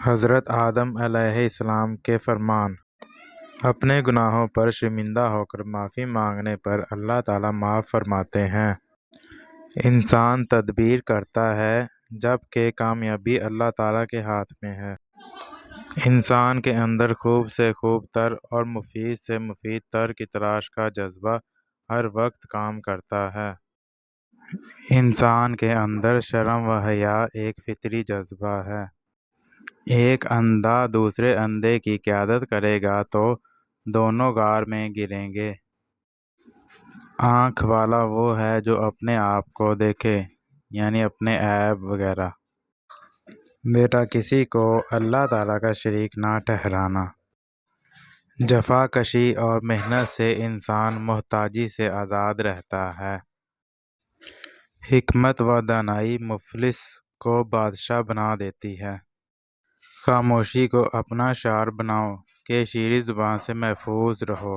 حضرت آدم علیہ السلام کے فرمان: اپنے گناہوں پر شرمندہ ہو کر معافی مانگنے پر اللہ تعالیٰ معاف فرماتے ہیں۔ انسان تدبیر کرتا ہے جبکہ کامیابی اللہ تعالیٰ کے ہاتھ میں ہے۔ انسان کے اندر خوب سے خوب تر اور مفید سے مفید تر کی تلاش کا جذبہ ہر وقت کام کرتا ہے۔ انسان کے اندر شرم و حیا ایک فطری جذبہ ہے۔ ایک اندھا دوسرے اندھے کی قیادت کرے گا تو دونوں غار میں گریں گے۔ آنکھ والا وہ ہے جو اپنے آپ کو دیکھے، یعنی اپنے عیب وغیرہ۔ بیٹا، کسی کو اللہ تعالیٰ کا شریک نہ ٹھہرانا۔ جفا کشی اور محنت سے انسان محتاجی سے آزاد رہتا ہے۔ حکمت و دانائی مفلس کو بادشاہ بنا دیتی ہے۔ خاموشی کو اپنا شعار بناؤ کہ شیریں زبان سے محفوظ رہو۔